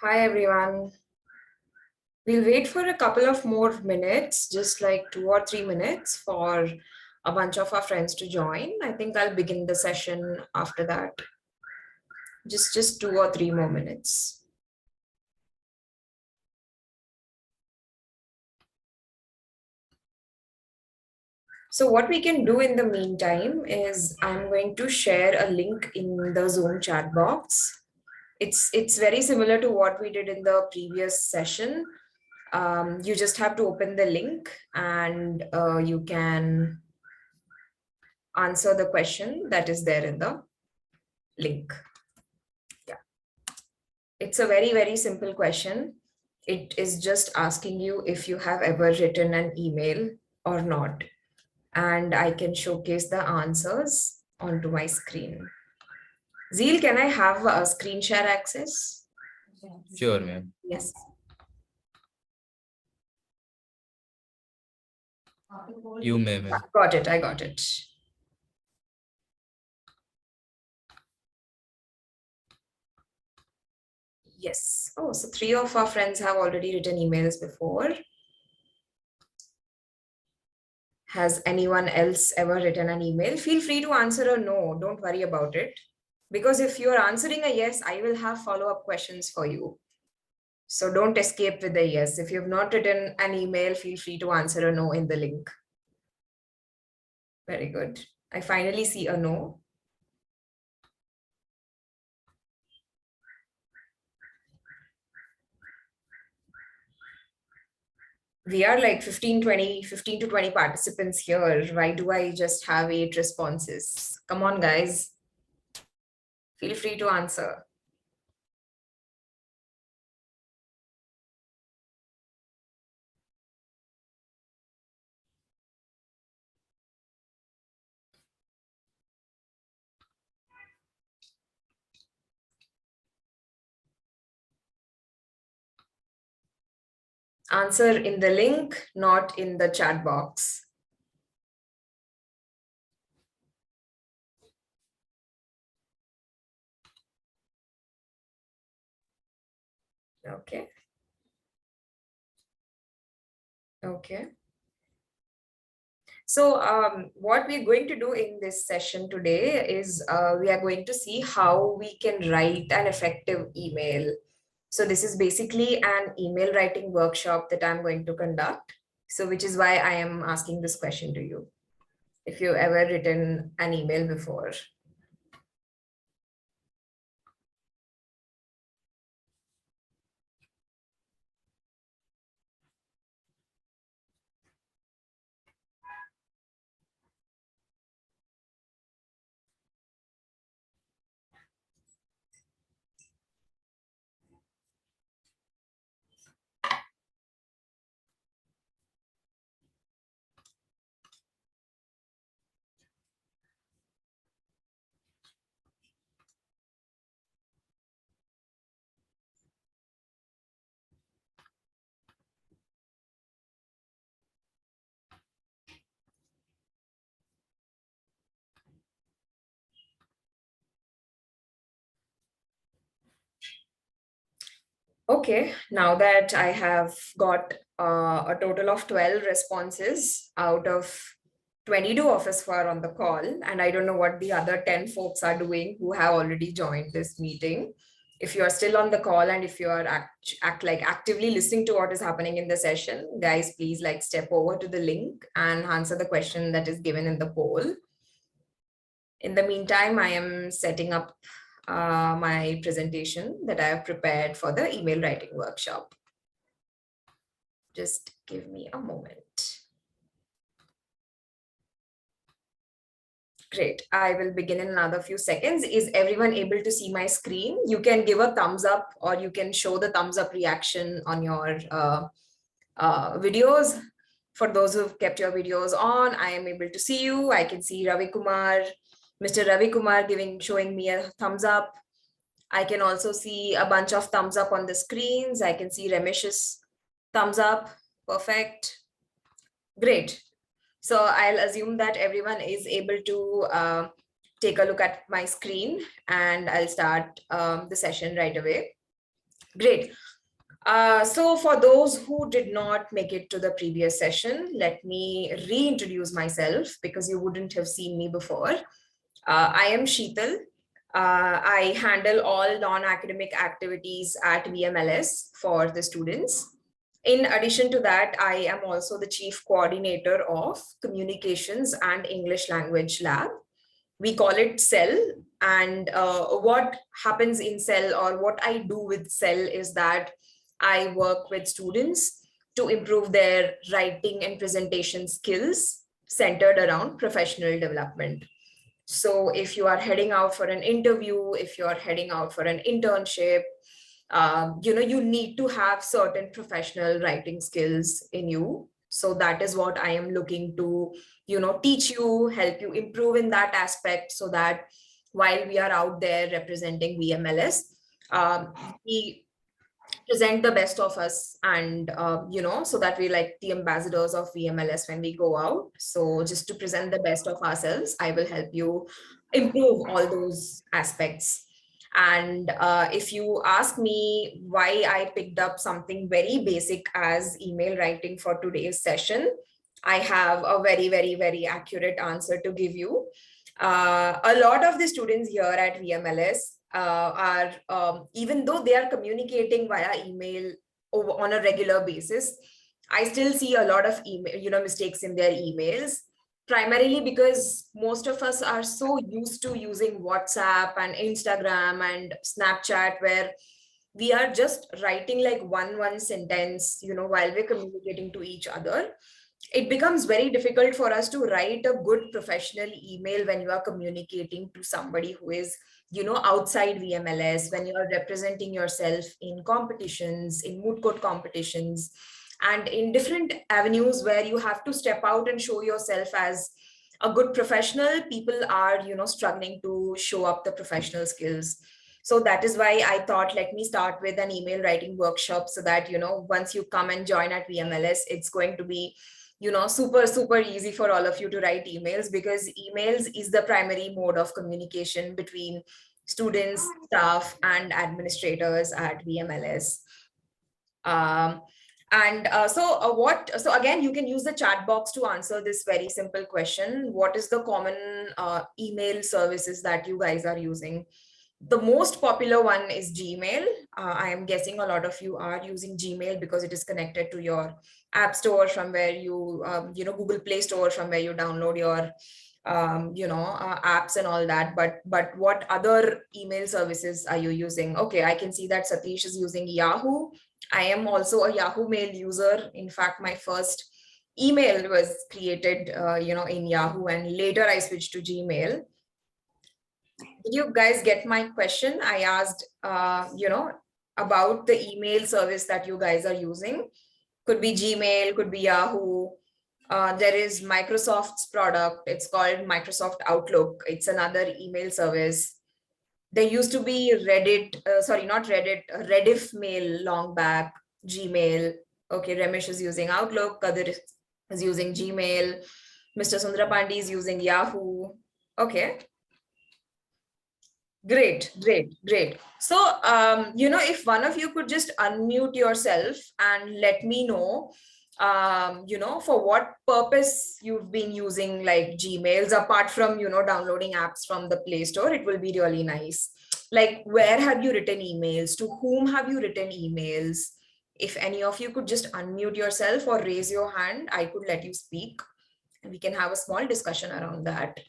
Hi everyone. We'll wait for a couple of more minutes, just like 2 or 3 minutes for a bunch of our friends to join. I think I'll begin the session after that. Just 2 or 3 more minutes. So what we can do in the meantime is I'm going to share a link in the Zoom chat box. It's very similar to what we did in the previous session. You just have to open the link and you can answer the question that is there in the link. Yeah, it's a very simple question. It is just asking you if you have ever written an email or not, and I can showcase the answers onto my screen. Zeel, can I have a screen share access? Sure, ma'am. Yes. You may, ma'am. Got it. I got it. Yes. Oh, so 3 of our friends have already written emails before. Has anyone else ever written an email? Feel free to answer a no. Don't worry about it. Because if you're answering a yes, I will have follow-up questions for you. So don't escape with a yes. If you've not written an email, feel free to answer a no in the link. Very good. I finally see a no. We are like 15 to 20 participants here. Why do I just have 8 responses? Come on, guys. Feel free to answer. Answer in the link, not in the chat box. Okay. Okay. So what we're going to do in this session today is we are going to see how we can write an effective email. So this is basically an email writing workshop that I'm going to conduct. So which is why I am asking this question to you. If you've ever written an email before. Okay, now that I have got a total of 12 responses out of 22 of us who are on the call, and I don't know what the other 10 folks are doing who have already joined this meeting. If you are still on the call and if you are actively listening to what is happening in the session, guys, please like step over to the link and answer the question that is given in the poll. In the meantime, I am setting up my presentation that I have prepared for the email writing workshop. Just give me a moment. Great. I will begin in another few seconds. Is everyone able to see my screen? You can give a thumbs up or you can show the thumbs up reaction on your videos. For those who've kept your videos on, I am able to see you. I can see Ravi Kumar, Mr. Ravi Kumar showing me a thumbs up. I can also see a bunch of thumbs up on the screens. I can see Ramesh's thumbs up. Perfect. Great. So I'll assume that everyone is able to take a look at my screen and I'll start the session right away. Great. So for those who did not make it to the previous session, let me reintroduce myself because you wouldn't have seen me before. I am Sheetal. I handle all non-academic activities at VMLS for the students. In addition to that, I am also the chief coordinator of Communications and English Language Lab. We call it Cell. And what happens in Cell, or what I do with Cell, is that I work with students to improve their writing and presentation skills centered around professional development. So if you are heading out for an interview, if you're heading out for an internship, you need to have certain professional writing skills in you. So that is what I am looking to, teach you, help you improve in that aspect, so that while we are out there representing VMLS, we present the best of us, and so that we like the ambassadors of VMLS when we go out. So just to present the best of ourselves, I will help you improve all those aspects. And if you ask me why I picked up something very basic as email writing for today's session, I have a very, very, very accurate answer to give you. A lot of the students here at VMLS are, even though they are communicating via email on a regular basis, I still see a lot of email, mistakes in their emails, primarily because most of us are so used to using WhatsApp and Instagram and Snapchat, where we are just writing like one sentence, while we're communicating to each other. It becomes very difficult for us to write a good professional email when you are communicating to somebody who is, outside VMLS, when you are representing yourself in competitions, in moot court competitions, and in different avenues where you have to step out and show yourself as a good professional. People are, struggling to show up the professional skills. So that is why I thought, let me start with an email writing workshop, so that, once you come and join at VMLS, it's going to be, super easy for all of you to write emails, because emails is the primary mode of communication between students, staff, and administrators at VMLS. So again, you can use the chat box to answer this very simple question. What is the common email services that you guys are using? The most popular one is Gmail. I am guessing a lot of you are using Gmail because it is connected to your app store, from where you, Google Play Store, from where you download your, apps and all that. But what other email services are you using? Okay, I can see that Satish is using Yahoo. I am also a Yahoo Mail user. In fact, my first email was created, in Yahoo, and later I switched to Gmail. Did you guys get my question? I asked, about the email service that you guys are using. Could be Gmail, could be Yahoo. There is Microsoft's product. It's called Microsoft Outlook. It's another email service. There used to be Reddit, sorry, not Reddit, Rediff Mail long back, Gmail. Okay, Ramesh is using Outlook, Kadir is using Gmail, Mr. Sundarapandi is using Yahoo. Okay. Great. So, if one of you could just unmute yourself and let me know, for what purpose you've been using like Gmails, apart from, downloading apps from the Play Store. It will be really nice. Like, where have you written emails? To whom have you written emails? If any of you could just unmute yourself or raise your hand, I could let you speak, and we can have a small discussion around that.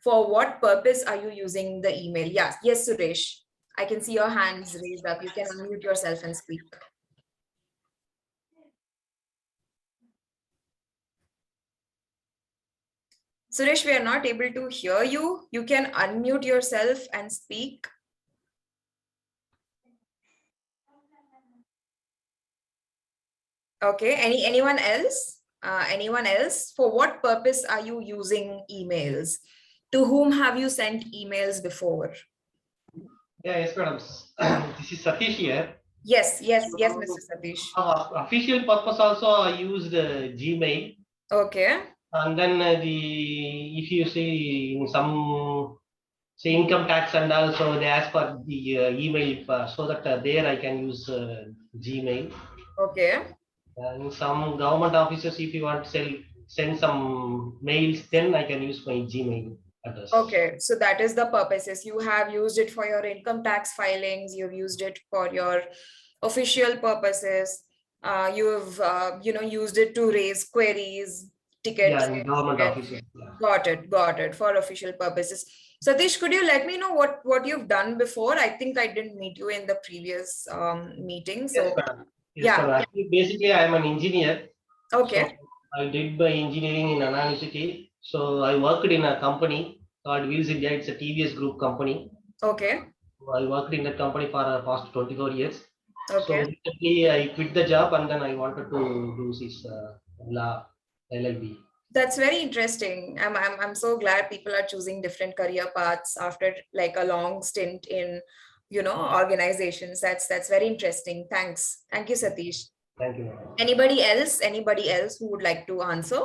For what purpose are you using the email? Yes, Suresh. I can see your hands raised up. You can unmute yourself and speak. Suresh, we are not able to hear you. You can unmute yourself and speak. Okay, anyone else? Anyone else? For what purpose are you using emails? To whom have you sent emails before? Yes, madam. This is Satish here. Yes, Mr. Satish. Official purpose also I used Gmail. Okay. And then if you see in some So income tax and also they ask for the email so that there I can use Gmail. Okay. In some government offices, if you want to send some mails, then I can use my Gmail address. Okay, so that is the purposes. You have used it for your income tax filings. You've used it for your official purposes. You've used it to raise queries, tickets. Yeah, in government Yes. offices. Yeah. Got it for official purposes. Satish, could you let me know what you've done before? I think I didn't meet you in the previous meeting. Yes, So madam. Yes, yeah, madam. Actually, basically, I am an engineer. okay, So I did my engineering in Anna University. So I worked in a company called Wheels India. It's a TVS Group company. okay, So I worked in that company for past 24 years. So okay. recently I quit the job and then I wanted to do this law LLB. That's very interesting. I'm so glad people are choosing different career paths after like a long stint in, organizations. That's very interesting. Thank you, Satish. Thank you, madam. Anybody else? Anybody else who would like to answer?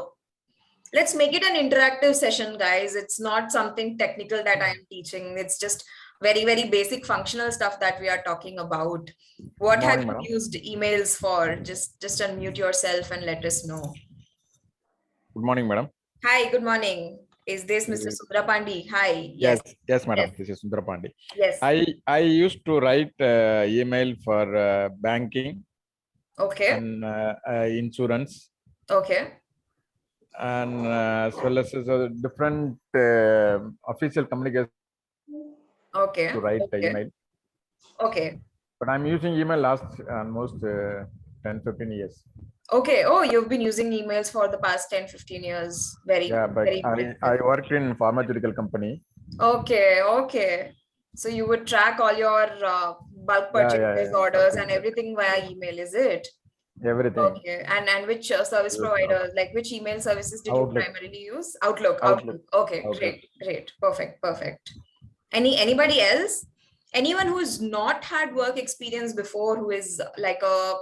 Let's make it an interactive session, guys. It's not something technical that I am teaching. It's just very, very basic functional stuff that we are talking about. What have Morning, you madam. used emails for? Just unmute yourself and let us know. Good morning, madam. Hi, good morning. Is this Mr. Sundrapandi? Hi. Yes, madam. Yes. This is Sundrapandi. Yes. I used to write email for banking Okay. and insurance, Okay. and as well as different official communication Okay. to write Okay. email. Okay. But I'm using email last almost 10-15 years. Okay. Oh, you've been using emails for the past 10-15 years. Very, Yeah, but very I impressive. worked in pharmaceutical company. Okay. Okay. So you would track all your bulk purchases, orders, and everything via email, is it? Everything. Okay. And which service Yes, provider, like which email services did you Outlook. primarily use? Outlook. Outlook. Okay. Outlook. Great. Perfect. Anybody else? Anyone who's not had work experience before, who is like a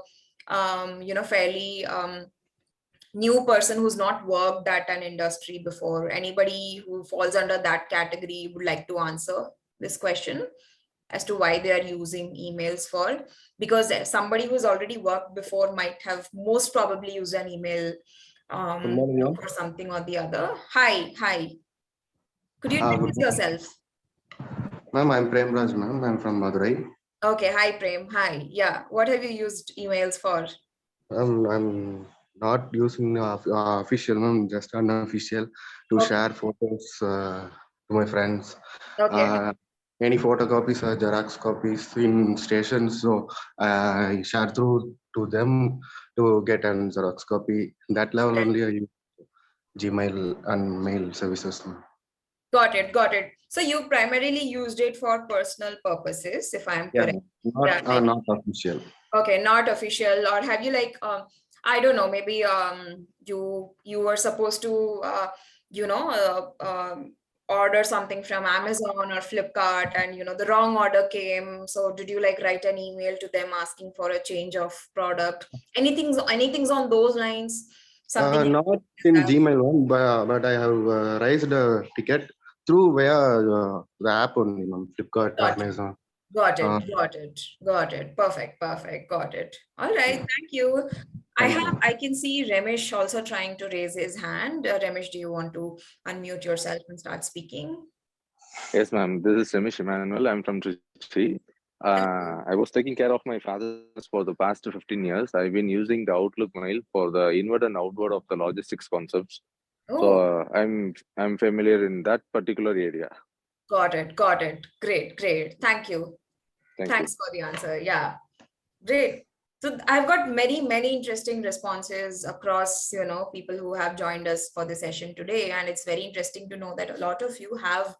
fairly new person who's not worked at an industry before? Anybody who falls under that category would like to answer this question as to why they are using emails for? Because somebody who's already worked before might have most probably used an email for something or the other. Hi. Could you introduce yourself? Ma'am, I'm Prem Raj, ma'am. I'm from Madurai. Okay, hi Prem. Hi. Yeah. What have you used emails for? I'm not using official, ma'am, just unofficial to share photos to my friends. Okay. Any photocopies or Xerox copies in stations, so I share through to them to get an Xerox copy. That level only I use Gmail and mail services, ma'am. Got it. So you primarily used it for personal purposes, if I'm correct. Not official. Okay, not official. Or have you like I don't know, maybe you were supposed to order something from Amazon or Flipkart, and the wrong order came. So did you like write an email to them asking for a change of product? Anything's on those lines? Something Not in Gmail one, but I have raised a ticket through via the app only, Flipkart, Amazon. Got it. Perfect. Got it. All right. Thank you. I can see Ramesh also trying to raise his hand. Ramesh, do you want to unmute yourself and start speaking? Yes, ma'am. This is Ramesh Emmanuel. I'm from Trichy. I was taking care of my father's for the past 15 years. I've been using the Outlook mail for the inward and outward of the logistics concepts. Oh. So I'm familiar in that particular area. Got it. Great. Thank you. Thanks for the answer. Yeah. Great. So I've got many interesting responses across, people who have joined us for the session today. And it's very interesting to know that a lot of you have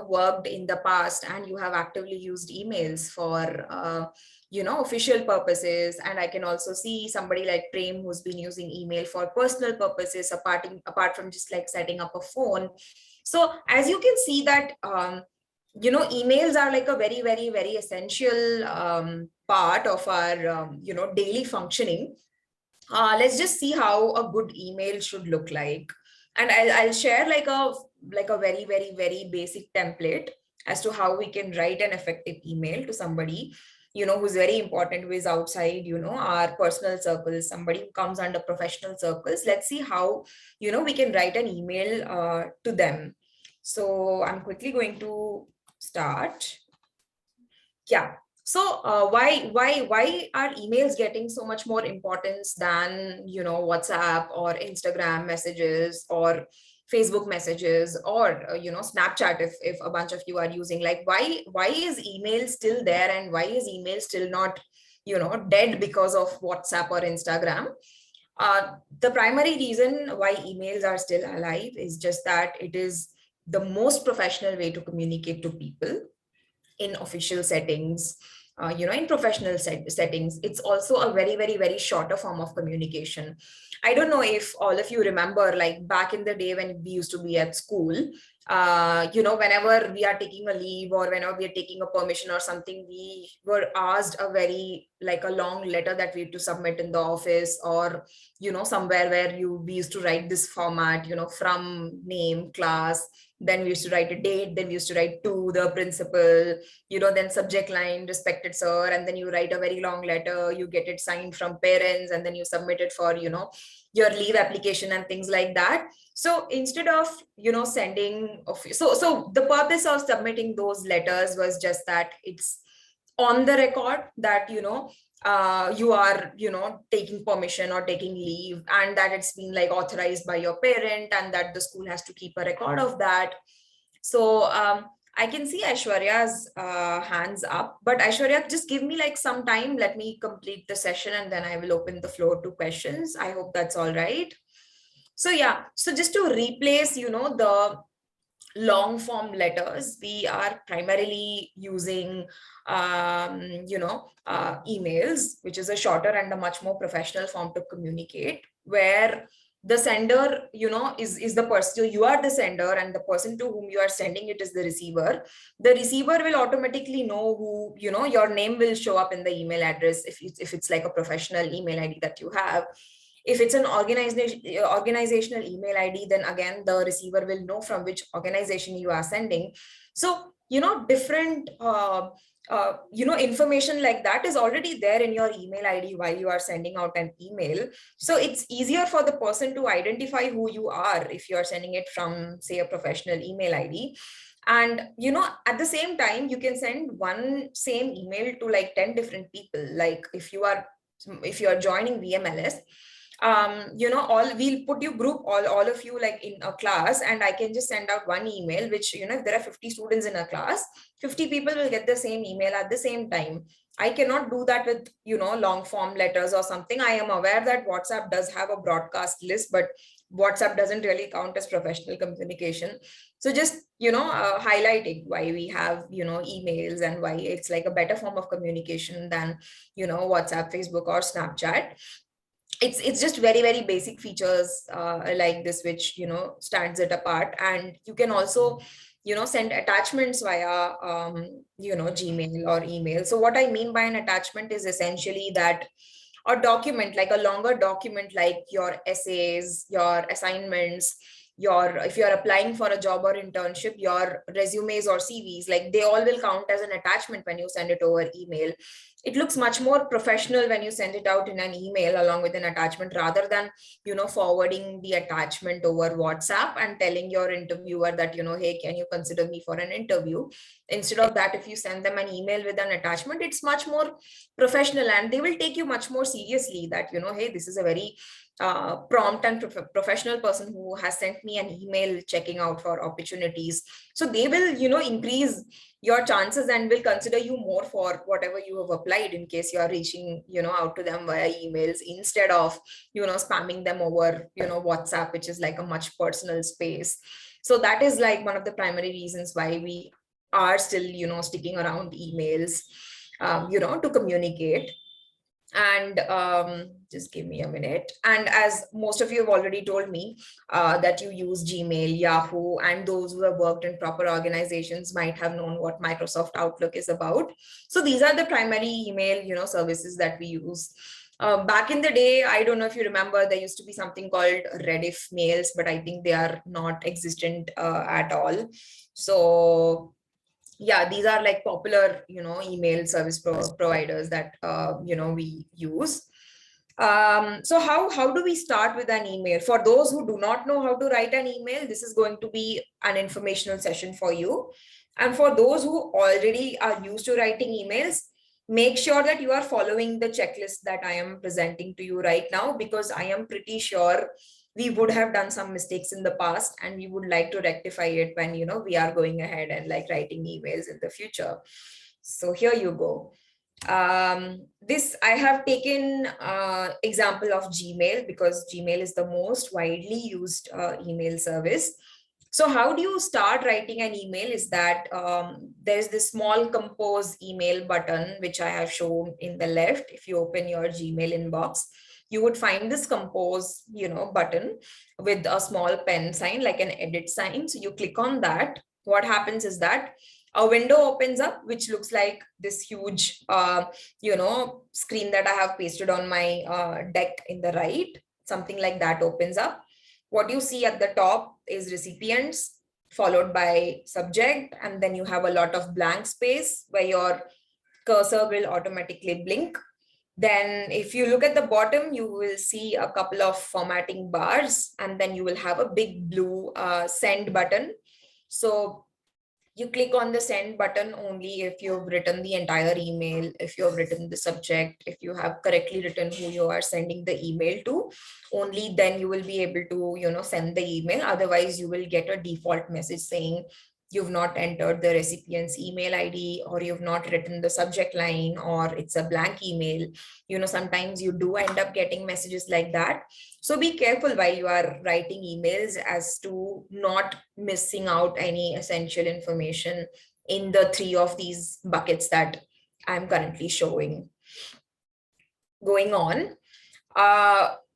worked in the past and you have actively used emails for, official purposes. And I can also see somebody like Prem who's been using email for personal purposes, apart from just like setting up a phone. So as you can see that, emails are like a very, very, very essential part of our, daily functioning. Let's just see how a good email should look like. And I'll share like a like a very, very, very basic template as to how we can write an effective email to somebody, who's very important, who is outside, our personal circles, somebody who comes under professional circles. Let's see how, we can write an email to them. So I'm quickly going to start. Yeah. So why are emails getting so much more importance than, WhatsApp or Instagram messages or Facebook messages or, Snapchat, if a bunch of you are using, like, why is email still there, and why is email still not, dead because of WhatsApp or Instagram? The primary reason why emails are still alive is just that it is the most professional way to communicate to people in official settings, in professional settings. It's also a very, very, very shorter form of communication. I don't know if all of you remember, like back in the day when we used to be at school, whenever we are taking a leave or whenever we are taking a permission or something, we were asked a long letter that we had to submit in the office, or, somewhere where we used to write this format, from name, class, then we used to write a date, then we used to write to the principal, then subject line, respected sir, and then you write a very long letter, you get it signed from parents, and then you submit it for, your leave application and things like that. So instead of, sending, so the purpose of submitting those letters was just that it's on the record that, you are, taking permission or taking leave, and that it's been like authorized by your parent, and that the school has to keep a record of that. So I can see Aishwarya's hands up, but Aishwarya, just give me like some time. Let me complete the session and then I will open the floor to questions. I hope that's all right. So yeah, so just to replace, the long form letters, we are primarily using, emails, which is a shorter and a much more professional form to communicate, where the sender, is the person. You are the sender, and the person to whom you are sending it is the receiver. The receiver will automatically know who, your name will show up in the email address if it's like a professional email ID that you have. If it's an organizational email ID, then again, the receiver will know from which organization you are sending. So, different, information like that is already there in your email ID while you are sending out an email. So it's easier for the person to identify who you are if you are sending it from, say, a professional email ID. And, at the same time, you can send one same email to like 10 different people. Like if you are joining VMLS, we'll put you group all of you like in a class, and I can just send out one email, which, if there are 50 students in a class, 50 people will get the same email at the same time. I cannot do that with, long form letters or something. I am aware that WhatsApp does have a broadcast list, but WhatsApp doesn't really count as professional communication. So just, highlighting why we have, emails, and why it's like a better form of communication than, WhatsApp, Facebook, or Snapchat. It's just very, very basic features like this, which, stands it apart. And you can also, send attachments via, Gmail or email. So what I mean by an attachment is essentially that a document, like a longer document, like your essays, your assignments, if you're applying for a job or internship, your resumes or CVs, like they all will count as an attachment when you send it over email. It looks much more professional when you send it out in an email along with an attachment, rather than, forwarding the attachment over WhatsApp and telling your interviewer that, hey, can you consider me for an interview? Instead of that, if you send them an email with an attachment, it's much more professional, and they will take you much more seriously that, hey, this is a very prompt and professional person who has sent me an email checking out for opportunities. So they will, increase your chances and will consider you more for whatever you have applied, in case you are reaching, out to them via emails instead of, spamming them over, WhatsApp, which is like a much personal space. So that is like one of the primary reasons why we are still, sticking around emails, to communicate. And just give me a minute. And as most of you have already told me that you use Gmail, Yahoo, and those who have worked in proper organizations might have known what Microsoft Outlook is about. So these are the primary email, services that we use. Back in the day, I don't know if you remember, there used to be something called Rediff mails, but I think they are not existent at all. So yeah, these are like popular, email service providers that, we use. So how do we start with an email? For those who do not know how to write an email, this is going to be an informational session for you. And for those who already are used to writing emails, make sure that you are following the checklist that I am presenting to you right now, because I am pretty sure we would have done some mistakes in the past and we would like to rectify it when, we are going ahead and like writing emails in the future. So here you go. This I have taken example of Gmail, because Gmail is the most widely used email service. So how do you start writing an email is that there's this small compose email button, which I have shown in the left. If you open your Gmail inbox, you would find this compose, button with a small pen sign, like an edit sign. So you click on that. What happens is that a window opens up, which looks like this huge, screen that I have pasted on my deck in the right. Something like that opens up. What you see at the top is recipients, followed by subject, and then you have a lot of blank space where your cursor will automatically blink. Then if you look at the bottom, you will see a couple of formatting bars, and then you will have a big blue send button. So you click on the send button only if you've written the entire email, if you've written the subject, if you have correctly written who you are sending the email to, only then you will be able to, send the email. Otherwise, you will get a default message saying you've not entered the recipient's email ID, or you've not written the subject line, or it's a blank email. Sometimes you do end up getting messages like that. So be careful while you are writing emails as to not missing out any essential information in the 3 of these buckets that I'm currently showing. Going on.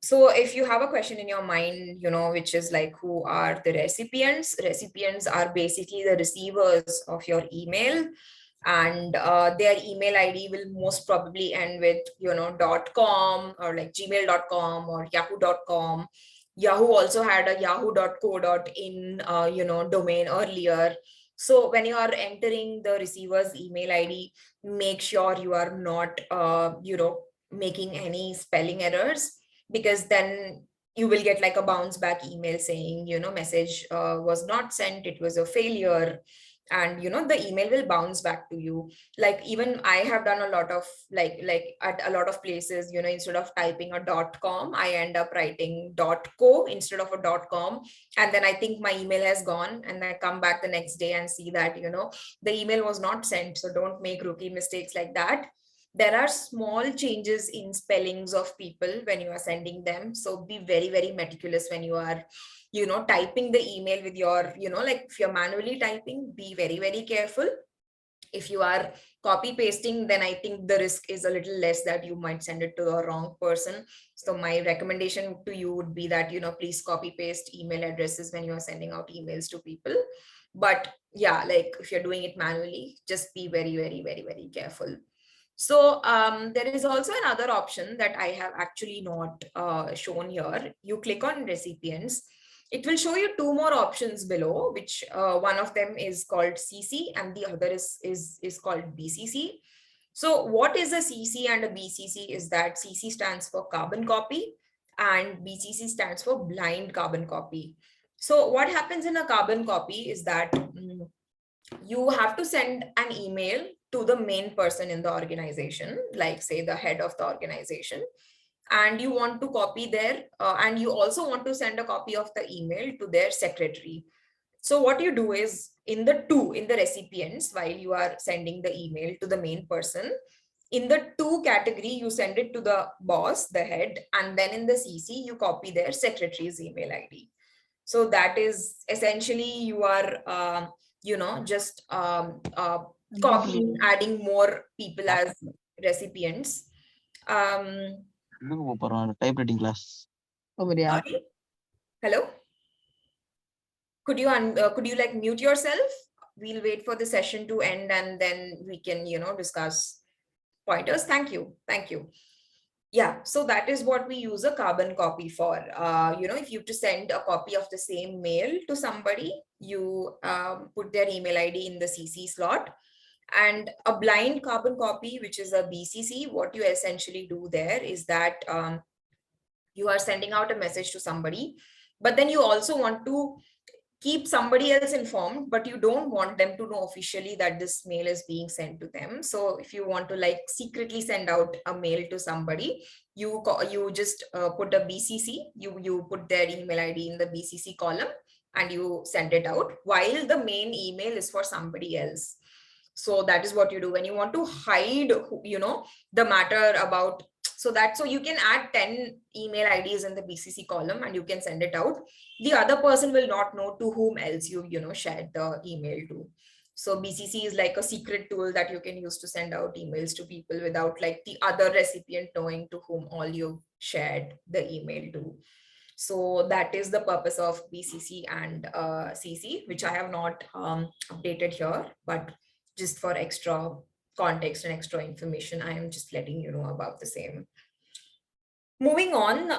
So if you have a question in your mind, which is like, who are the recipients? Recipients are basically the receivers of your email, and their email ID will most probably end with, .com, or like gmail.com or yahoo.com. Yahoo also had a yahoo.co.in, domain earlier. So when you are entering the receiver's email ID, make sure you are not, making any spelling errors, because then you will get like a bounce back email saying, message was not sent, it was a failure. And the email will bounce back to you. Like even I have done a lot of like at a lot of places, instead of typing a .com, I end up writing .co instead of a .com, and then I think my email has gone, and I come back the next day and see that the email was not sent. So don't make rookie mistakes like that. There are small changes in spellings of people when you are sending them. So be very, very meticulous when you are, typing the email with your, like if you're manually typing, be very, very careful. If you are copy pasting, then I think the risk is a little less that you might send it to the wrong person. So my recommendation to you would be that, please copy paste email addresses when you are sending out emails to people. But yeah, like if you're doing it manually, just be very, very, very, very careful. So there is also another option that I have actually not shown here. You click on recipients. It will show you 2 more options below, which one of them is called CC and the other is called BCC. So what is a CC and a BCC is that CC stands for carbon copy and BCC stands for blind carbon copy. So what happens in a carbon copy is that you have to send an email to the main person in the organization, like say the head of the organization, and you want to copy their, and you also want to send a copy of the email to their secretary. So what you do is in the recipients, while you are sending the email to the main person, in the to category, you send it to the boss, the head, and then in the CC, you copy their secretary's email ID. So that is essentially you are, just copying, adding more people as recipients. Typewriting class. Sorry? Hello? Could you like mute yourself? We'll wait for the session to end and then we can, discuss pointers. Thank you. Thank you. Yeah, so that is what we use a carbon copy for. If you have to send a copy of the same mail to somebody, you put their email ID in the CC slot. And a blind carbon copy, which is a BCC, what you essentially do there is that you are sending out a message to somebody, but then you also want to keep somebody else informed, but you don't want them to know officially that this mail is being sent to them. So if you want to like secretly send out a mail to somebody, you just put a BCC, you put their email ID in the BCC column and you send it out, while the main email is for somebody else. So that is what you do when you want to hide, the matter about, so you can add 10 email IDs in the BCC column and you can send it out. The other person will not know to whom else you shared the email to. So BCC is like a secret tool that you can use to send out emails to people without like the other recipient knowing to whom all you shared the email to. So that is the purpose of BCC and CC, which I have not updated here, but just for extra context and extra information, I am just letting you know about the same. Moving on,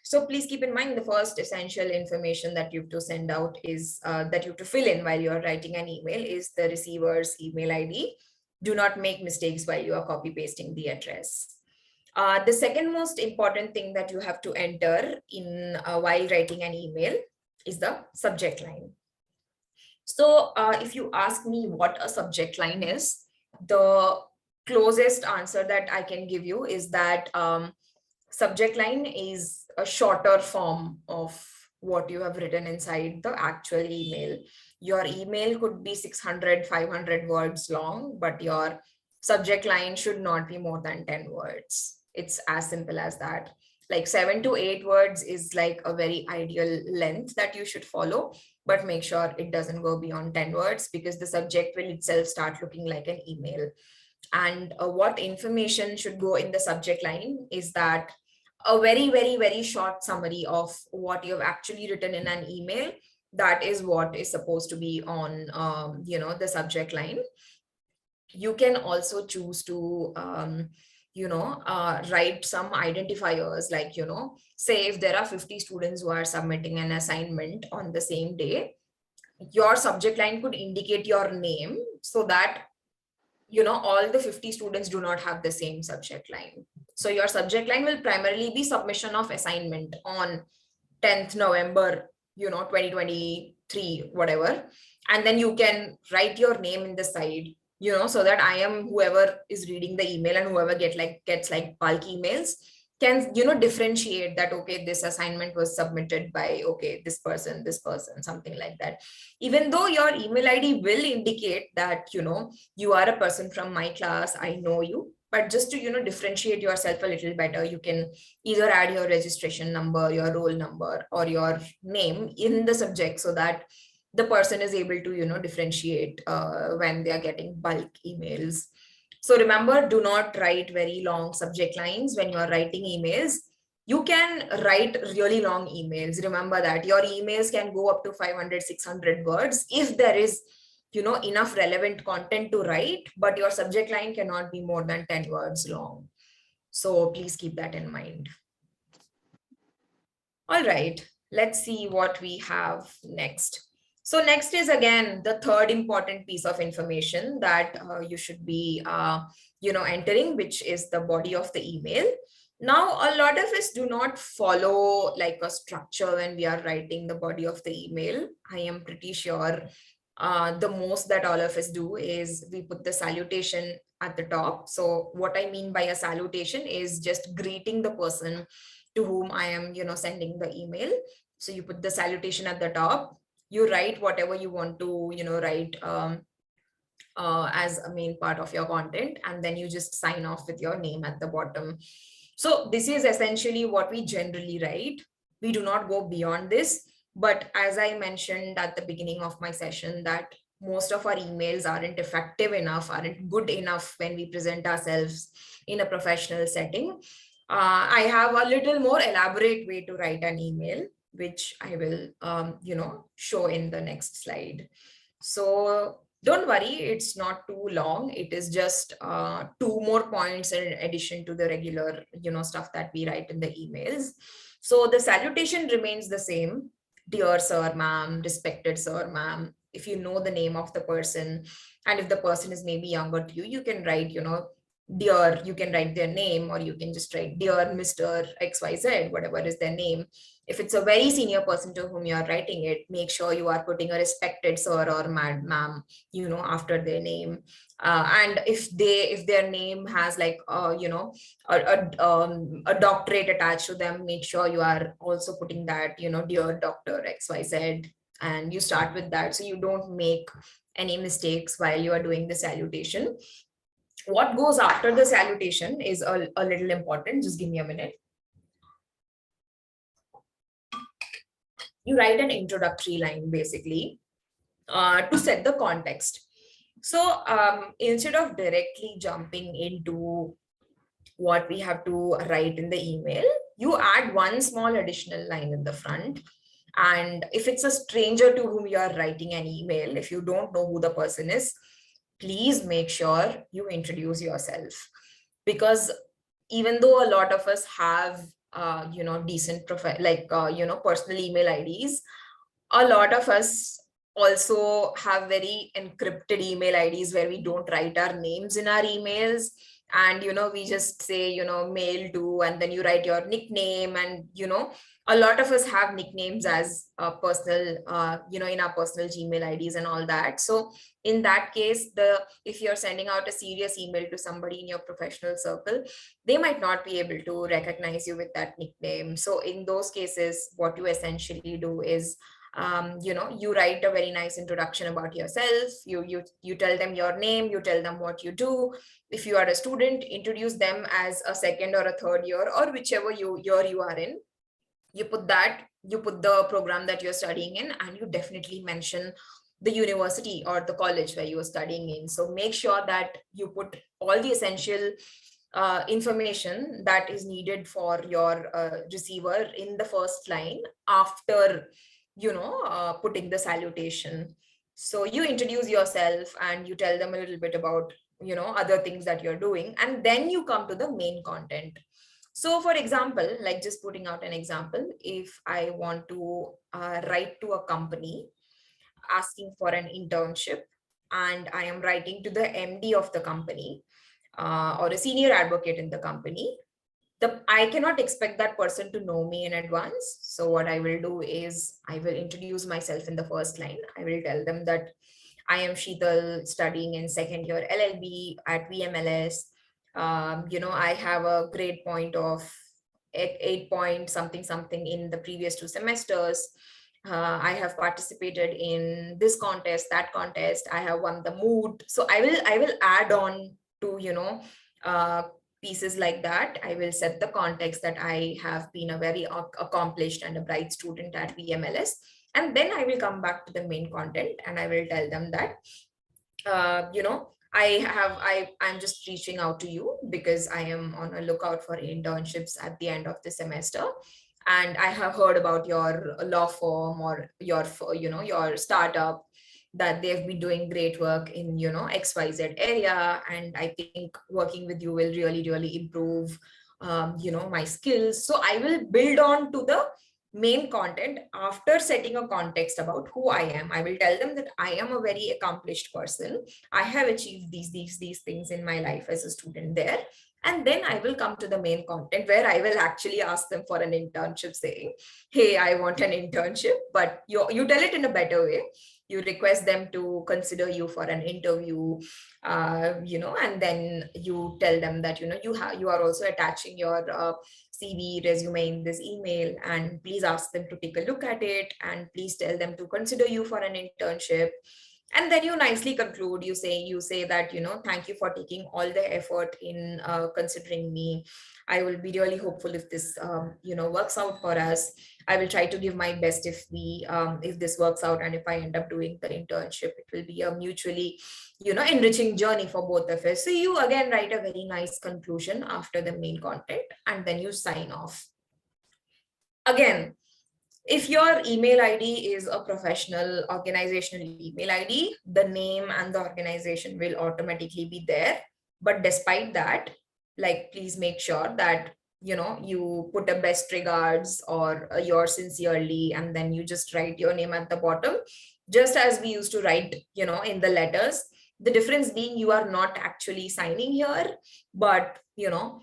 so please keep in mind the first essential information that you have to send out is that you have to fill in while you are writing an email is the receiver's email ID. Do not make mistakes while you are copy pasting the address. The second most important thing that you have to enter in while writing an email is the subject line. So if you ask me what a subject line is, the closest answer that I can give you is that subject line is a shorter form of what you have written inside the actual email. Your email could be 600, 500 words long, but your subject line should not be more than 10 words. It's as simple as that. Like 7 to 8 words is like a very ideal length that you should follow, but make sure it doesn't go beyond 10 words because the subject will itself start looking like an email. And what information should go in the subject line is that a very, very, very short summary of what you've actually written in an email. That is what is supposed to be on, the subject line. You can also choose to, write some identifiers like, say if there are 50 students who are submitting an assignment on the same day, your subject line could indicate your name so that all the 50 students do not have the same subject line. So your subject line will primarily be submission of assignment on 10th November, 2023, whatever. And then you can write your name in the side, so that I am whoever is reading the email and whoever gets bulk emails can, differentiate that, okay, this assignment was submitted by, okay, this person, something like that. Even though your email ID will indicate that, you are a person from my class, I know you, but just to, differentiate yourself a little better, you can either add your registration number, your roll number, or your name in the subject so that the person is able to, differentiate when they are getting bulk emails. So remember, do not write very long subject lines when you are writing emails. You can write really long emails. Remember that your emails can go up to 500, 600 words if there is, enough relevant content to write, but your subject line cannot be more than 10 words long. So please keep that in mind. All right, let's see what we have next. So next is again the third important piece of information that you should be, entering, which is the body of the email. Now, a lot of us do not follow like a structure when we are writing the body of the email. I am pretty sure the most that all of us do is we put the salutation at the top. So what I mean by a salutation is just greeting the person to whom I am, sending the email. So you put the salutation at the top. You write whatever you want to, write as a main part of your content, and then you just sign off with your name at the bottom. So this is essentially what we generally write. We do not go beyond this, but as I mentioned at the beginning of my session, that most of our emails aren't effective enough, aren't good enough when we present ourselves in a professional setting. I have a little more elaborate way to write an email, which I will, show in the next slide. So Don't worry, it's not too long. It is just 2 more points in addition to the regular, stuff that we write in the emails. So the salutation remains the same. Dear sir, ma'am, respected sir, ma'am. If you know the name of the person, and if the person is maybe younger to you, you can write, dear, you can write their name, or you can just write dear Mr. XYZ, whatever is their name. If it's a very senior person to whom you are writing it, make sure you are putting a respected sir or ma'am, after their name. And if their name has like a doctorate attached to them, make sure you are also putting that, dear Dr. XYZ, and you start with that so you don't make any mistakes while you are doing the salutation. What goes after the salutation is a little important. Just give me a minute. You write an introductory line basically to set the context. So instead of directly jumping into what we have to write in the email, you add one small additional line in the front. And if it's a stranger to whom you are writing an email, if you don't know who the person is, please make sure you introduce yourself. Because even though a lot of us have decent personal email IDs, a lot of us also have very encrypted email IDs where we don't write our names in our emails, and we just say mail to, and then you write your nickname, and a lot of us have nicknames as personal in our personal Gmail IDs and all that. So in that case, if you're sending out a serious email to somebody in your professional circle, they might not be able to recognize you with that nickname. So in those cases, what you essentially do is you write a very nice introduction about yourself. You tell them your name, you tell them what you do. If you are a student, introduce them as a second or a third year, or whichever year you are in. You put the program that you're studying in, and you definitely mention the university or the college where you are studying in. So make sure that you put all the essential information that is needed for your receiver in the first line after putting the salutation. So you introduce yourself and you tell them a little bit about other things that you're doing, and then you come to the main content. So for example, like just putting out an example, if I want to write to a company asking for an internship, and I am writing to the MD of the company or a senior advocate in the company, I cannot expect that person to know me in advance. So what I will do is I will introduce myself in the first line. I will tell them that I am Sheetal, studying in second year LLB at VMLS. I have a grade point of 8 point something in the previous 2 semesters. I have participated in this contest, that contest. I have won the mood. So I will add on to pieces like that. I will set the context that I have been a very accomplished and a bright student at VMLS, and then I will come back to the main content, and I will tell them that I'm just reaching out to you because I am on a lookout for internships at the end of the semester, and I have heard about your law firm or your startup, that they've been doing great work in XYZ area, and I think working with you will really improve my skills. So I will build on to the main content after setting a context about who I am. I will tell them that I am a very accomplished person. I have achieved these things in my life as a student there. And then I will come to the main content where I will actually ask them for an internship, saying, hey, I want an internship, but you tell it in a better way. You request them to consider you for an interview, and then you tell them that, you are also attaching your CV resume in this email, and please ask them to take a look at it, and please tell them to consider you for an internship. And then you nicely conclude, you say that, thank you for taking all the effort in considering me. I will be really hopeful if this, works out for us. I will try to give my best if this works out, and if I end up doing the internship, it will be a mutually, enriching journey for both of us. So you again write a very nice conclusion after the main content, and then you sign off. Again, If your email ID is a professional organizational email ID, the name and the organization will automatically be there. But despite that, like, please make sure that, you know, you put a best regards or yours sincerely, and then you just write your name at the bottom, just as we used to write, you know, in the letters. The difference being you are not actually signing here, but, you know,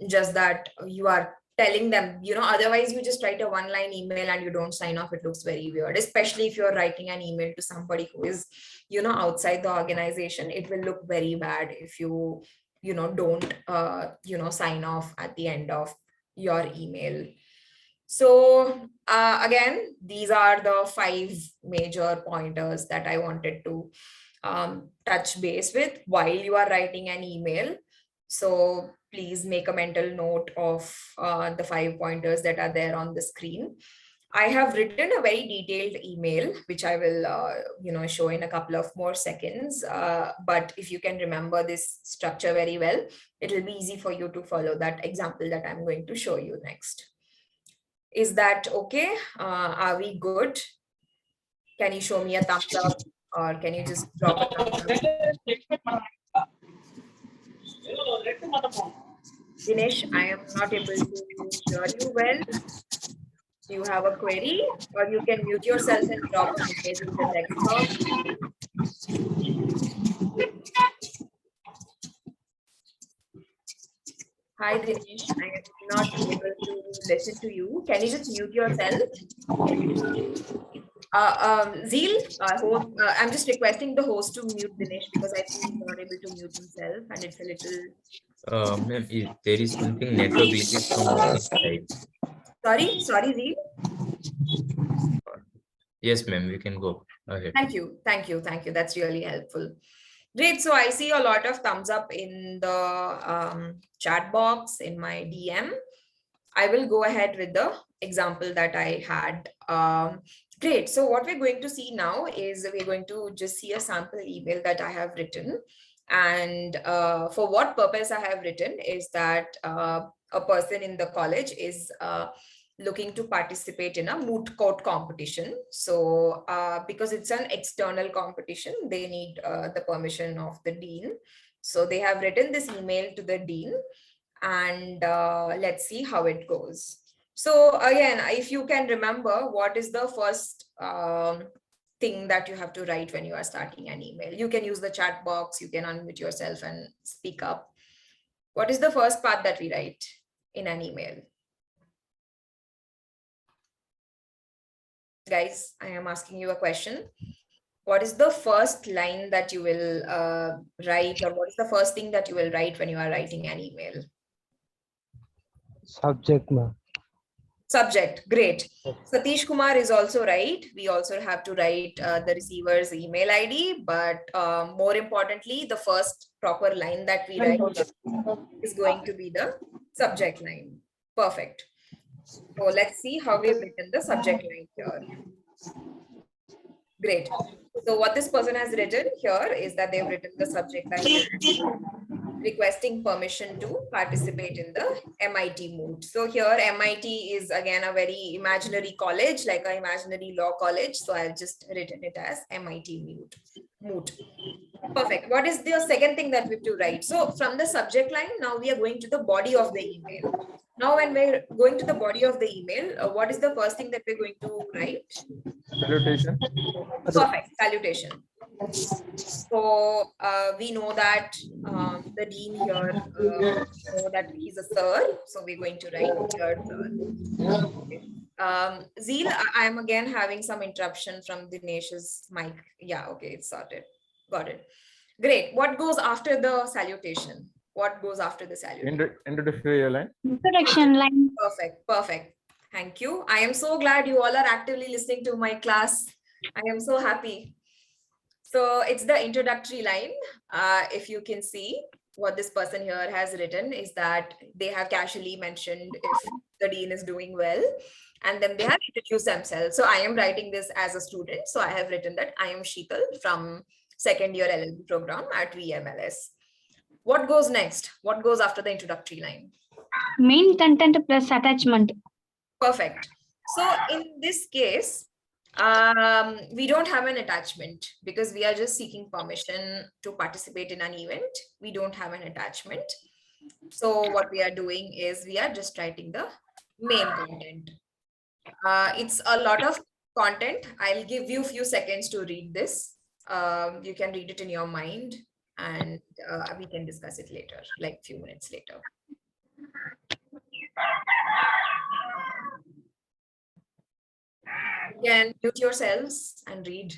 just that you are telling them, you know, otherwise you just write a one-line email and you don't sign off. It looks very weird, especially if you're writing an email to somebody who is, you know, outside the organization. It will look very bad if you know, don't, you know, sign off at the end of your email. So again, these are the 5 major pointers that I wanted to touch base with while you are writing an email. So please make a mental note of the 5 pointers that are there on the screen. I have written a very detailed email, which I will, you know, show in a couple of more seconds. But if you can remember this structure very well, it will be easy for you to follow that example that I'm going to show you next. Is that okay? Are we good? Can you show me a thumbs up, or can you just drop a thumbs up? Dinesh, I am not able to hear you well. Do you have a query, or you can mute yourself and drop a message in the text box? Hi Dinesh, I am not able to listen to you. Can you just mute yourself? Zeel, I'm just requesting the host to mute Dinesh because I think he's not able to mute himself, and it's a little. Ma'am, there is something network glitches from his side. Sorry, Zeel. Yes, ma'am, we can go ahead. Thank you. That's really helpful. Great. So I see a lot of thumbs up in the chat box in my DM. I will go ahead with the example that I had. Great. So what we're going to see now is we're going to just see a sample email that I have written. And for what purpose I have written is that a person in the college is looking to participate in a moot court competition. So because it's an external competition, they need the permission of the dean. So they have written this email to the dean, and let's see how it goes. So again, if you can remember, what is the first thing that you have to write when you are starting an email? You can use the chat box, you can unmute yourself and speak up. What is the first part that we write in an email? Guys, I am asking you a question. What is the first line that you will write, or what is the first thing that you will write when you are writing an email? Subject, ma'am. Subject, great. Satish Kumar is also right. We also have to write the receiver's email ID, but more importantly, the first proper line that we write is going to be the subject line. Perfect. So let's see how we've written the subject line here. Great. So what this person has written here is that they've written the subject line requesting permission to participate in the MIT moot. So here MIT is again a very imaginary college, like an imaginary law college. So I've just written it as MIT moot. Perfect. What is the second thing that we have to write? So from the subject line, now we are going to the body of the email. Now when we're going to the body of the email, what is the first thing that we're going to write? Salutation. Perfect. Salutation. So we know that the dean here know that he's a sir, so we're going to write here sir. Okay. Zeel, I am again having some interruption from Dinesh's mic. Yeah, okay, it's sorted. Got it. Great. What goes after the salutation? What goes after the salutation? Introductory line. Introduction line. Perfect. Thank you. I am so glad you all are actively listening to my class. I am so happy. So it's the introductory line. If you can see what this person here has written is that they have casually mentioned if the dean is doing well, and then they have introduced themselves. So I am writing this as a student. So I have written that I am Sheetal from second year LLB program at VMLS. What goes next? What goes after the introductory line? Main content plus attachment. Perfect. So in this case, we don't have an attachment because we are just seeking permission to participate in an event. We don't have an attachment. So what we are doing is we are just writing the main content. It's a lot of content. I'll give you a few seconds to read this. You can read it in your mind and we can discuss it later, like few minutes later. You can mute yourselves and read.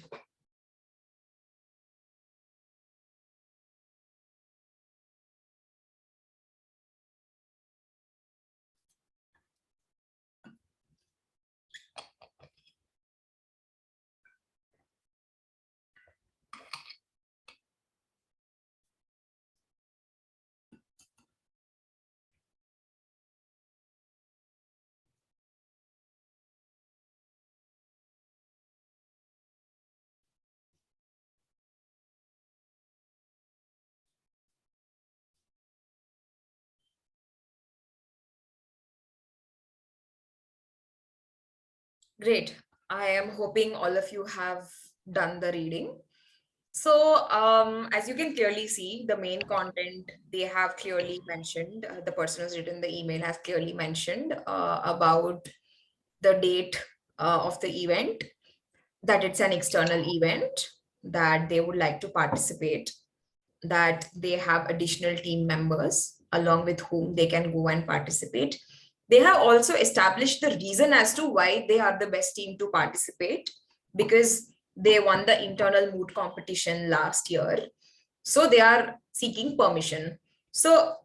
Great. I am hoping all of you have done the reading. So as you can clearly see, the main content they have clearly mentioned, the person who's written the email has clearly mentioned about the date of the event, that it's an external event, that they would like to participate, that they have additional team members along with whom they can go and participate. They have also established the reason as to why they are the best team to participate, because they won the internal moot competition last year. So they are seeking permission. So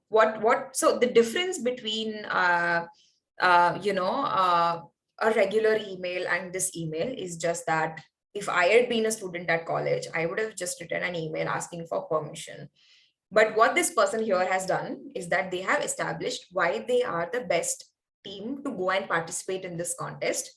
so the difference between a regular email and this email is just that if I had been a student at college, I would have just written an email asking for permission. But what this person here has done is that they have established why they are the best team to go and participate in this contest,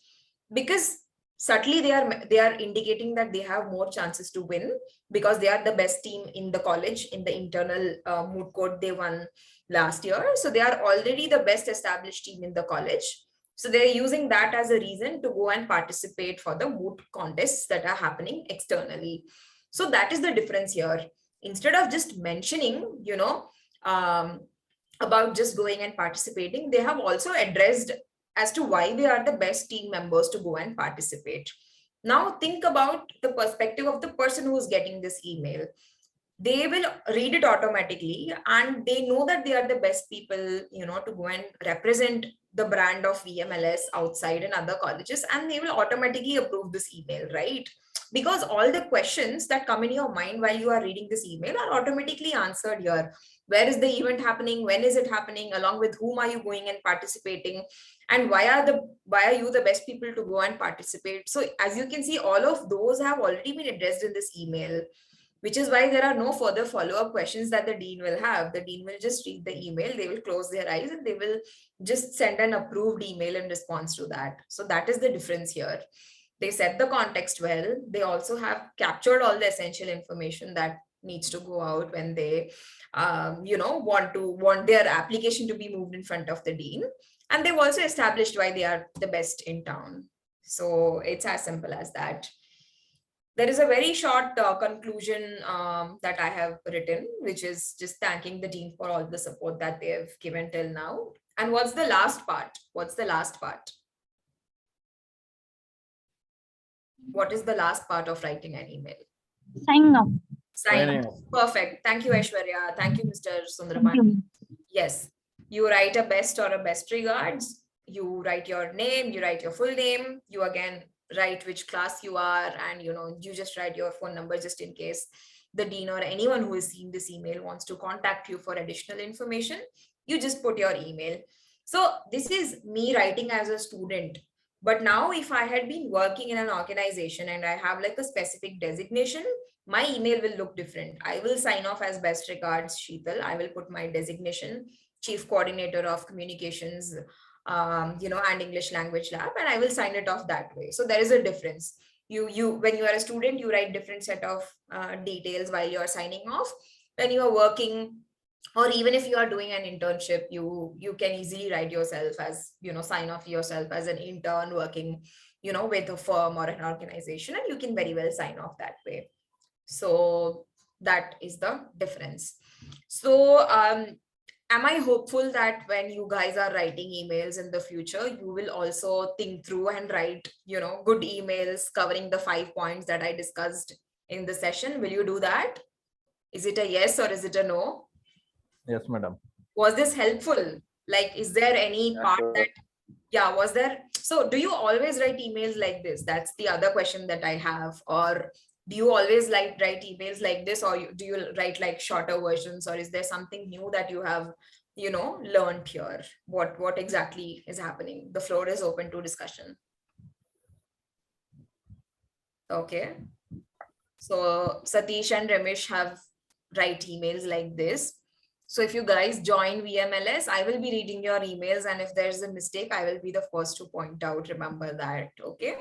because subtly they are indicating that they have more chances to win because they are the best team in the college in the internal moot court they won last year. So they are already the best established team in the college. So they're using that as a reason to go and participate for the moot contests that are happening externally. So that is the difference here. Instead of just mentioning, about just going and participating, they have also addressed as to why they are the best team members to go and participate. Now think about the perspective of the person who is getting this email. They will read it automatically and they know that they are the best people, to go and represent the brand of VMLS outside in other colleges, and they will automatically approve this email, right? Because all the questions that come in your mind while you are reading this email are automatically answered here. Where is the event happening? When is it happening? Along with whom are you going and participating? And why are you the best people to go and participate? So as you can see, all of those have already been addressed in this email, which is why there are no further follow-up questions that the dean will have. The dean will just read the email, they will close their eyes and they will just send an approved email in response to that. So that is the difference here. They set the context well. They also have captured all the essential information that needs to go out when they want their application to be moved in front of the dean. And they've also established why they are the best in town. So it's as simple as that. There is a very short conclusion that I have written, which is just thanking the dean for all the support that they have given till now. And what's the last part? What's the last part? What is the last part of writing an email? Signing off. Sign off. Perfect. Thank you, Aishwarya. Thank you, Mr. Sundraman. Yes, you write a best or a best regards. You write your name, you write your full name. You again write which class you are, and you just write your phone number just in case the dean or anyone who is seeing this email wants to contact you for additional information. You just put your email. So this is me writing as a student. But now if I had been working in an organization and I have like a specific designation, my email will look different. I will sign off as best regards Sheetal. I will put my designation, Chief Coordinator of Communications, and English Language Lab, and I will sign it off that way. So there is a difference. When you are a student, you write different set of details while you are signing off. When you are working or even if you are doing an internship, you can easily write yourself as, sign off yourself as an intern working, with a firm or an organization, and you can very well sign off that way. So that is the difference. So am I hopeful that when you guys are writing emails in the future, you will also think through and write, good emails covering the 5 points that I discussed in the session? Will you do that? Is it a yes or is it a no? Yes, madam. Was this helpful? Like, is there any part that, was there? So do you always write emails like this? That's the other question that I have. Or do you always write emails like this, or do you write like shorter versions, or is there something new that you have, learned here? What exactly is happening? The floor is open to discussion. Okay. So Satish and Ramesh have write emails like this. So if you guys join VMLS, I will be reading your emails, and if there's a mistake, I will be the first to point out. Remember that, okay?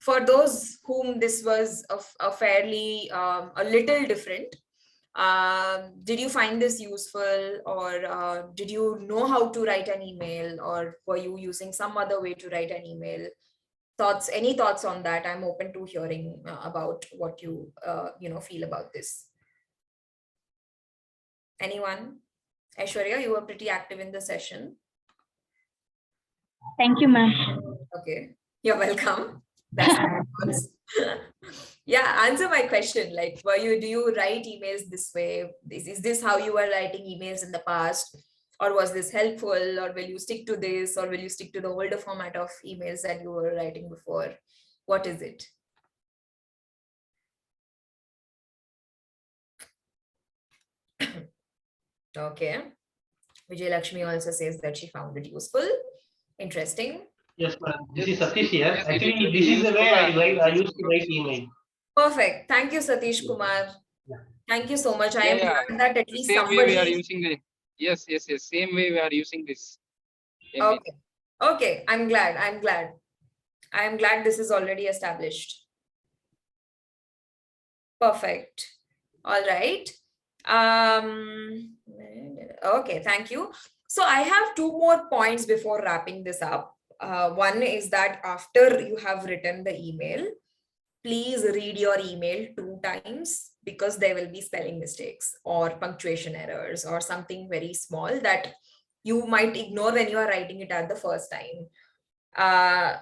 For those whom this was a fairly, a little different, did you find this useful, or did you know how to write an email, or were you using some other way to write an email? Any thoughts on that? I'm open to hearing about what you, feel about this. Anyone? Aishwarya, you were pretty active in the session. Thank you, ma'am. Okay, you're welcome. That's yeah, answer my question. Like, do you write emails this way? Is this how you were writing emails in the past? Or was this helpful? Or will you stick to this? Or will you stick to the older format of emails that you were writing before? What is it? Okay. Vijay Lakshmi also says that she found it useful. Interesting. Yes, ma'am. This is Satish here. Actually, this is the way I used to write email. Perfect. Thank you, Satish Kumar. Yeah. Thank you so much. I am Yeah, glad that at least same somebody. way we are using the yes. Same way we are using this. email. Okay. Okay. I'm glad. I am glad this is already established. Perfect. All right. Okay, thank you. So I have 2 more points before wrapping this up. One is that after you have written the email, please read your email 2 times, because there will be spelling mistakes or punctuation errors or something very small that you might ignore when you are writing it at the first time.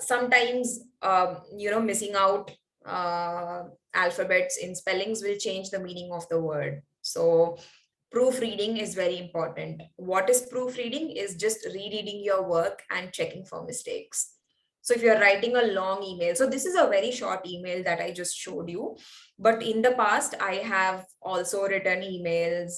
Sometimes, missing out alphabets in spellings will change the meaning of the word. So proofreading is very important. What is proofreading? Is just rereading your work and checking for mistakes. So if you're writing a long email, so this is a very short email that I just showed you, but in the past I have also written emails,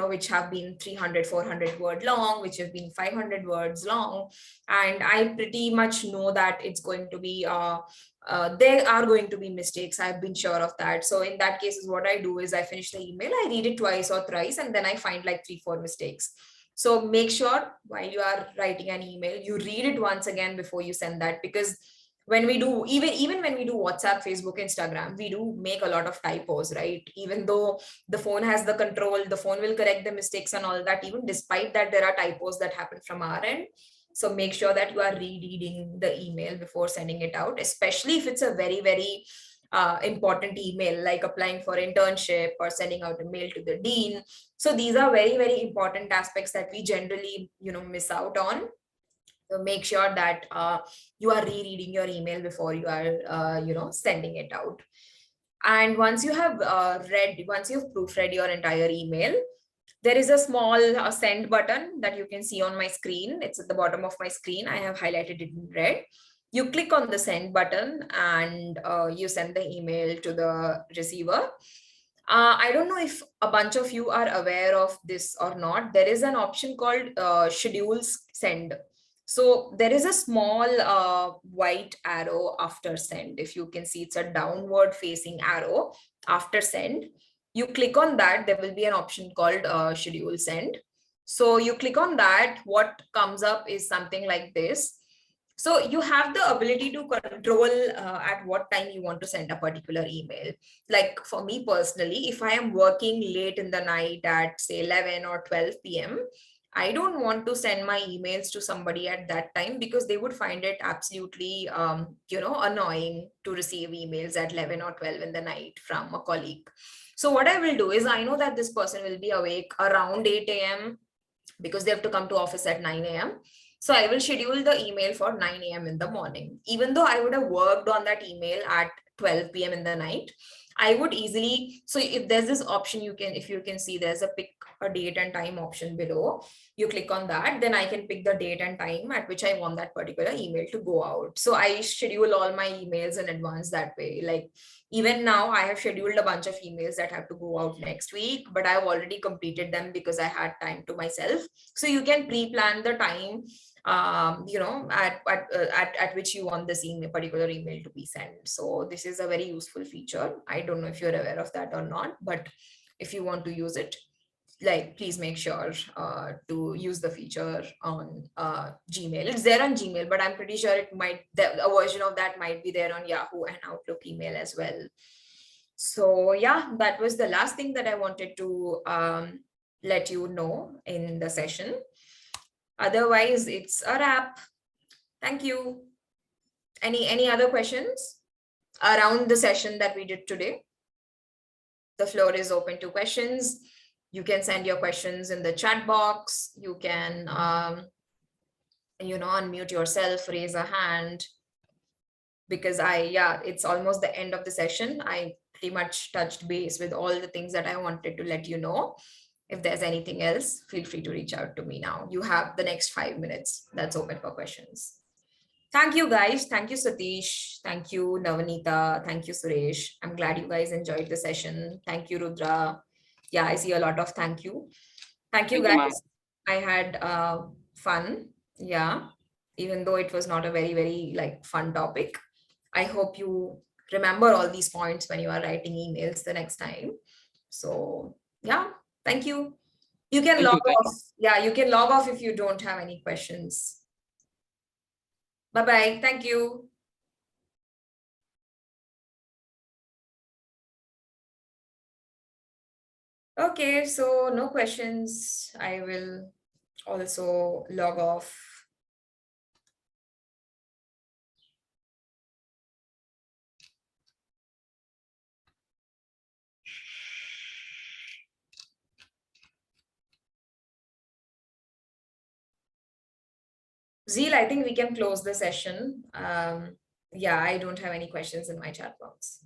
which have been 300, 400 word long, which have been 500 words long. And I pretty much know that it's going to be, there are going to be mistakes. I've been sure of that. So in that case, what I do is I finish the email, I read it twice or thrice, and then I find like 3-4 mistakes. So make sure while you are writing an email, you read it once again before you send that, because when we do, even when we do WhatsApp, Facebook, Instagram, we do make a lot of typos, right? Even though the phone has the control, the phone will correct the mistakes and all that. Even despite that, there are typos that happen from our end. So make sure that you are rereading the email before sending it out, especially if it's a very, very important email, like applying for internship or sending out a mail to the dean. So these are very, very important aspects that we generally, miss out on. So make sure that you are rereading your email before you are, sending it out. And once you have once you've proofread your entire email, there is a small send button that you can see on my screen. It's at the bottom of my screen. I have highlighted it in red. You click on the send button and you send the email to the receiver. I don't know if a bunch of you are aware of this or not. There is an option called schedules send. So there is a small white arrow after send. If you can see, it's a downward facing arrow after send. You click on that, there will be an option called schedule send. So you click on that, what comes up is something like this. So you have the ability to control at what time you want to send a particular email. Like for me personally, if I am working late in the night at say 11 or 12 p.m., I don't want to send my emails to somebody at that time because they would find it absolutely, annoying to receive emails at 11 or 12 in the night from a colleague. So what I will do is I know that this person will be awake around 8 a.m. because they have to come to office at 9 a.m. So I will schedule the email for 9 a.m. in the morning. Even though I would have worked on that email at 12 p.m. in the night, I would easily, so if there's this option, if you can see, there's a pick a date and time option below. You click on that, then I can pick the date and time at which I want that particular email to go out. So I schedule all my emails in advance that way. Like even now I have scheduled a bunch of emails that have to go out next week, but I've already completed them because I had time to myself. So you can pre-plan the time at which you want this particular email to be sent. So this is a very useful feature. I don't know if you're aware of that or not, but if you want to use it, like please make sure to use the feature on Gmail. It's there on Gmail, but I'm pretty sure a version of that might be there on Yahoo and Outlook email as well. So yeah, that was the last thing that I wanted to let you know in the session. Otherwise, it's a wrap. Thank you. Any other questions around the session that we did today? The floor is open to questions. You can send your questions in the chat box. You can, unmute yourself, raise a hand, because it's almost the end of the session. I pretty much touched base with all the things that I wanted to let you know. If there's anything else, feel free to reach out to me now. You have the next 5 minutes that's open for questions. Thank you, guys. Thank you, Satish. Thank you, Navanita. Thank you, Suresh. I'm glad you guys enjoyed the session. Thank you, Rudra. Yeah, I see a lot of thank you. Thank you, Thank you, guys. I had fun. Yeah, even though it was not a very, very fun topic. I hope you remember all these points when you are writing emails the next time. So yeah, thank you. You can log off. Yeah, you can log off if you don't have any questions. Bye-bye. Thank you. Okay, so no questions. I will also log off. Zeal, I think we can close the session. Yeah, I don't have any questions in my chat box.